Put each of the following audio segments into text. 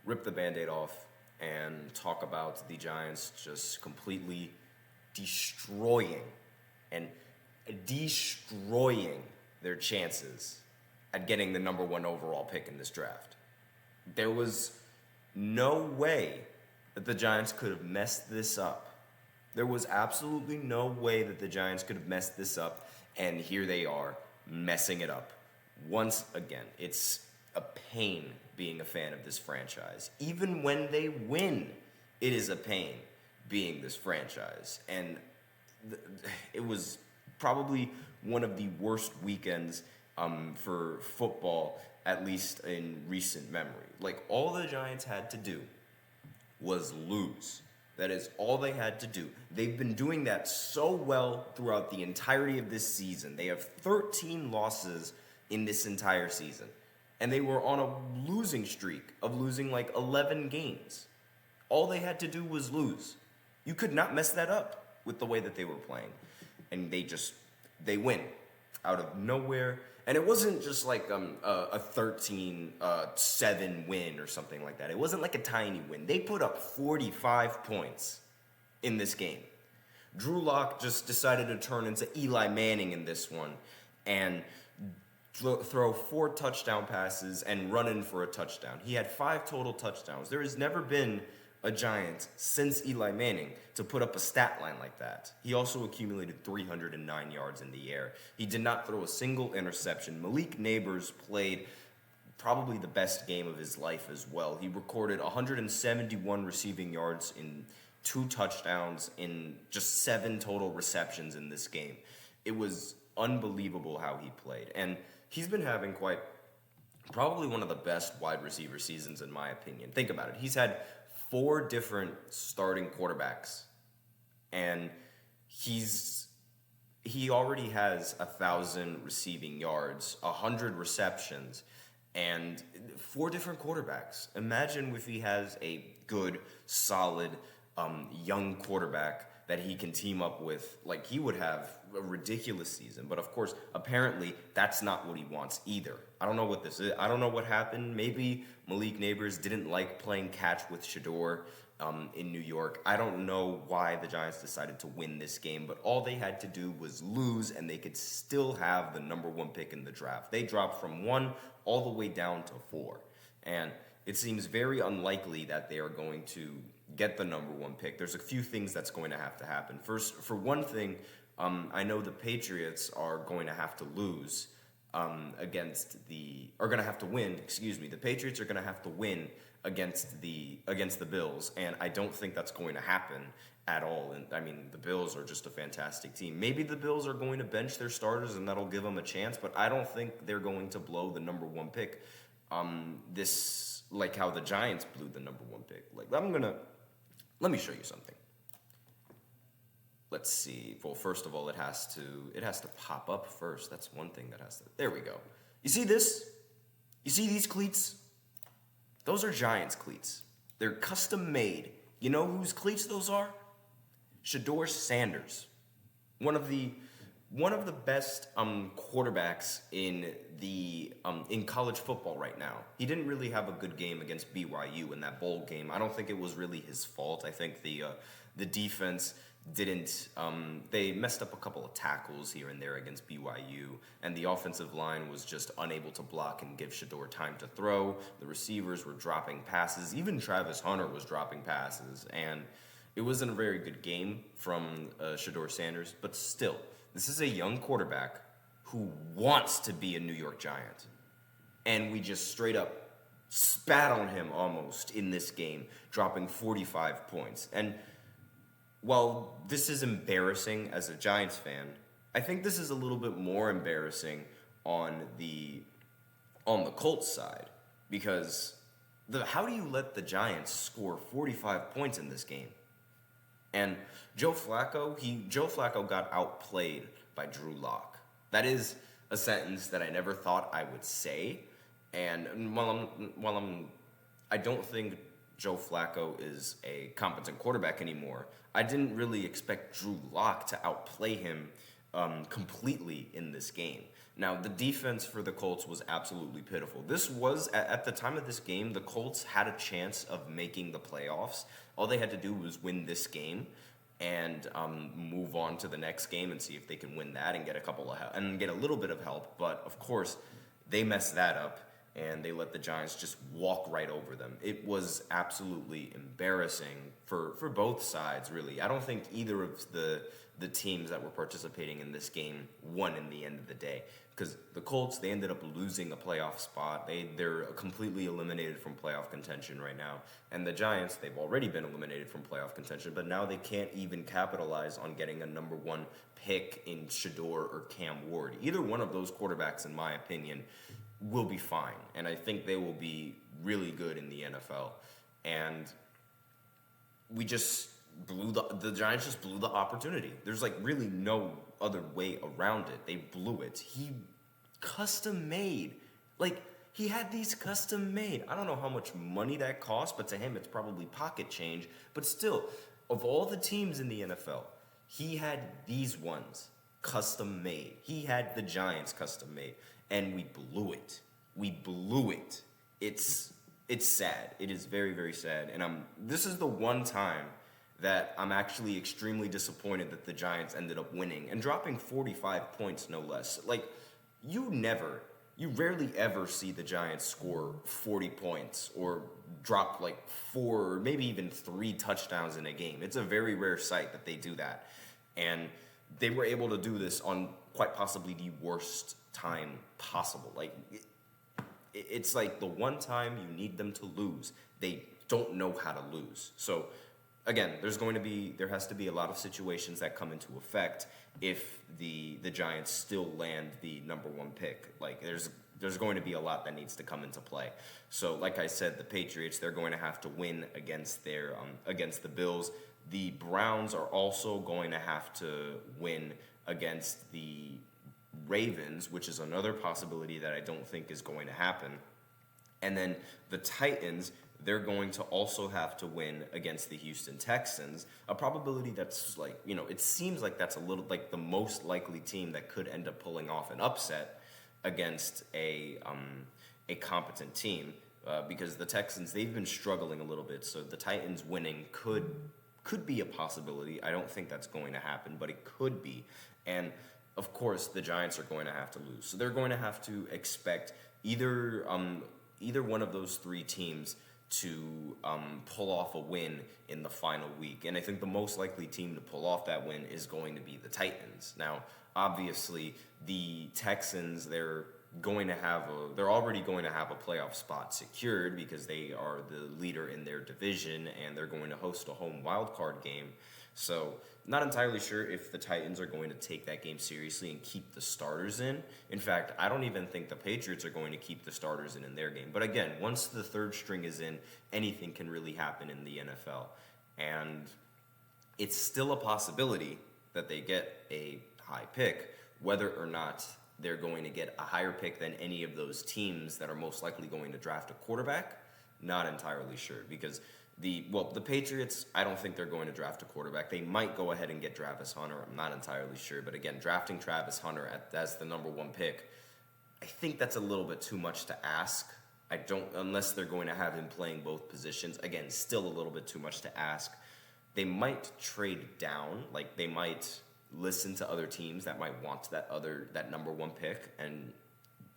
rip the Band-Aid off and talk about the Giants just completely destroying their chances at getting the number 1 overall pick in this draft. There was no way that the Giants could have messed this up. There was absolutely no way that the Giants could have messed this up, and here they are, messing it up. Once again, it's a pain being a fan of this franchise. Even when they win, it is a pain being this franchise. And it was probably one of the worst weekends for football, at least in recent memory. Like, all the Giants had to do was lose. That is all they had to do. They've been doing that so well throughout the entirety of this season. They have 13 losses in this entire season. And they were on a losing streak of losing like 11 games. All they had to do was lose. You could not mess that up with the way that they were playing. And they win out of nowhere. And it wasn't just like a 13-7 win or something like that. It wasn't like a tiny win. They put up 45 points in this game. Drew Lock just decided to turn into Eli Manning in this one and throw 4 touchdown passes and run in for a touchdown. He had 5 total touchdowns. There has never been a Giant since Eli Manning to put up a stat line like that. He also accumulated 309 yards in the air. He did not throw a single interception. Malik Neighbors played probably the best game of his life as well. He recorded 171 receiving yards in 2 touchdowns in just 7 total receptions in this game. It was unbelievable how he played. And he's been having probably one of the best wide receiver seasons in my opinion. Think about it. He's had 4 different starting quarterbacks, and he already has 1,000 receiving yards, 100 receptions, and 4 different quarterbacks. Imagine if he has a good, solid, young quarterback that he can team up with. Like, he would have a ridiculous season, but of course, apparently, that's not what he wants either. I don't know what this is. I don't know what happened. Maybe Malik Neighbors didn't like playing catch with Shador in New York. I don't know why the Giants decided to win this game, but all they had to do was lose, and they could still have the number 1 pick in the draft. They dropped from 1 all the way down to 4, and it seems very unlikely that they are going to get the number 1 pick. There's a few things that's going to have to happen. First, for one thing, I know the Patriots are going to have to lose are going to have to win. The Patriots are going to have to win against the Bills, and I don't think that's going to happen at all. And I mean, the Bills are just a fantastic team. Maybe the Bills are going to bench their starters, and that'll give them a chance. But I don't think they're going to blow the number 1 pick. Like how the Giants blew the number 1 pick. Let me show you something. Let's see. Well, first of all, it has to pop up first. That's one thing that has to. There we go. You see this? You see these cleats? Those are Giants cleats. They're custom made. You know whose cleats those are? Shador Sanders, one of the best quarterbacks in college football right now. He didn't really have a good game against BYU in that bowl game. I don't think it was really his fault. I think the defense didn't. They messed up a couple of tackles here and there against BYU, and the offensive line was just unable to block and give Shador time to throw. The receivers were dropping passes. Even Travis Hunter was dropping passes, and it wasn't a very good game from Shador Sanders, but still. This is a young quarterback who wants to be a New York Giant. And we just straight up spat on him almost in this game, dropping 45 points. And while this is embarrassing as a Giants fan, I think this is a little bit more embarrassing on the Colts side. Because how do you let the Giants score 45 points in this game? And Joe Flacco got outplayed by Drew Lock. That is a sentence that I never thought I would say. And I don't think Joe Flacco is a competent quarterback anymore. I didn't really expect Drew Lock to outplay him completely in this game. Now, the defense for the Colts was absolutely pitiful. This was, at the time of this game, the Colts had a chance of making the playoffs. All they had to do was win this game and move on to the next game and see if they can win that and get get a little bit of help. But, of course, they messed that up, and they let the Giants just walk right over them. It was absolutely embarrassing for both sides, really. I don't think either of the teams that were participating in this game won in the end of the day. Because the Colts, they ended up losing a playoff spot. They're completely eliminated from playoff contention right now. And the Giants, they've already been eliminated from playoff contention, but now they can't even capitalize on getting a number one pick in Shador or Cam Ward. Either one of those quarterbacks, in my opinion, will be fine. And I think they will be really good in the NFL. And we just the Giants just blew the opportunity. There's like really no other way around it. They blew it. He custom made. Like, he had these custom made. I don't know how much money that cost, but to him it's probably pocket change. But still, of all the teams in the NFL, he had these ones custom made. He had the Giants custom made. And we blew it. We blew it. It's sad. It is very, very sad. And this is the one time that I'm actually extremely disappointed that the Giants ended up winning and dropping 45 points, no less. Like, you rarely ever see the Giants score 40 points or drop like 4 or maybe even 3 touchdowns in a game. It's a very rare sight that they do that. And they were able to do this on quite possibly the worst time possible. Like, it's like the one time you need them to lose, they don't know how to lose. So, again, there has to be a lot of situations that come into effect if the Giants still land the number one pick. Like, there's going to be a lot that needs to come into play. So, like I said, the Patriots, they're going to have to win against the Bills. The Browns are also going to have to win against the Ravens, which is another possibility that I don't think is going to happen. And then the Titans, they're going to also have to win against the Houston Texans, a probability that's like, it seems like that's a little like the most likely team that could end up pulling off an upset against a competent team, because the Texans, they've been struggling a little bit, so the Titans winning could be a possibility. I don't think that's going to happen, but it could be. And of course, the Giants are going to have to lose. So they're going to have to expect either one of those 3 teams to pull off a win in the final week. And I think the most likely team to pull off that win is going to be the Titans. Now, obviously, the Texans, they're already going to have a playoff spot secured because they are the leader in their division and they're going to host a home wild card game. So, not entirely sure if the Titans are going to take that game seriously and keep the starters in. In fact, I don't even think the Patriots are going to keep the starters in their game. But again, once the third string is in, anything can really happen in the NFL. And it's still a possibility that they get a high pick, whether or not they're going to get a higher pick than any of those teams that are most likely going to draft a quarterback. Not entirely sure, because the Patriots, I don't think they're going to draft a quarterback. They might go ahead and get Travis Hunter. I'm not entirely sure. But again, drafting Travis Hunter as the number one pick, I think that's a little bit too much to ask. Unless they're going to have him playing both positions. Again, still a little bit too much to ask. They might trade down. Like, they might listen to other teams that might want that number one pick and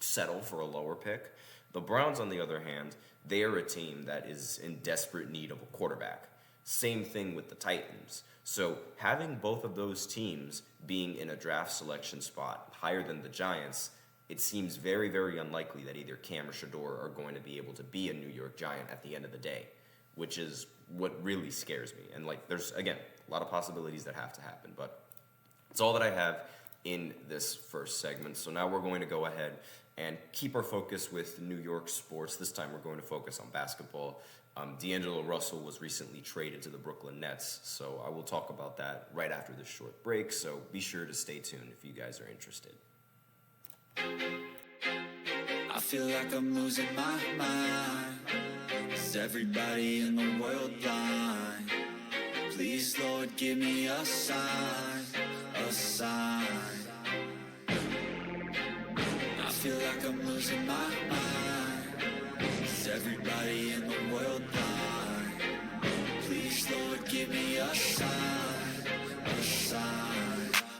settle for a lower pick. The Browns, on the other hand, they are a team that is in desperate need of a quarterback. Same thing with the Titans. So having both of those teams being in a draft selection spot higher than the Giants, it seems very, very unlikely that either Cam or Shador are going to be able to be a New York Giant at the end of the day, which is what really scares me. And there's, again, a lot of possibilities that have to happen, but it's all that I have in this first segment. So now we're going to go ahead and keep our focus with New York sports. This time we're going to focus on basketball. D'Angelo Russell was recently traded to the Brooklyn Nets, so I will talk about that right after this short break, so be sure to stay tuned if you guys are interested. I feel like I'm losing my mind. Is everybody in the world blind? Please, Lord, give me a sign, a sign. feel like I'm losing my mind. Is everybody in the world blind? Please, Lord, give me a sign, a sign.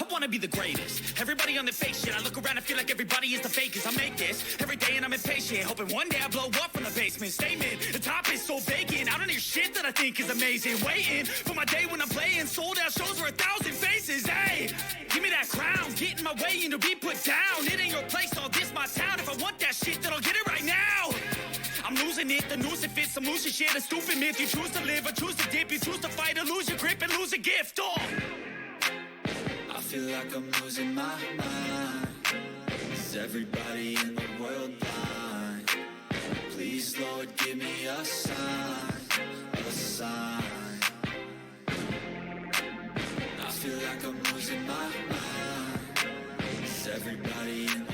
I wanna be the greatest. Everybody on the fake shit. I look around and feel like everybody is the fakest. I make this every day and I'm impatient, hoping one day I blow up from the basement. Statement, the top is so vacant. I don't hear shit that I think is amazing. Waiting for my day when I'm playing sold out shows for 1,000 faces. Hey, give me that crown, get in my way and to be put down. It ain't your place, all this my town. If I want that shit, then I'll get it right now. I'm losing it, the noose it fits, some losing shit, a stupid myth. You choose to live or choose to dip, you choose to fight or lose your grip and lose a gift. Oh. I feel like I'm losing my mind. Is everybody in the world blind? Please, Lord, give me a sign, a sign. I feel like I'm losing my mind. Is everybody in the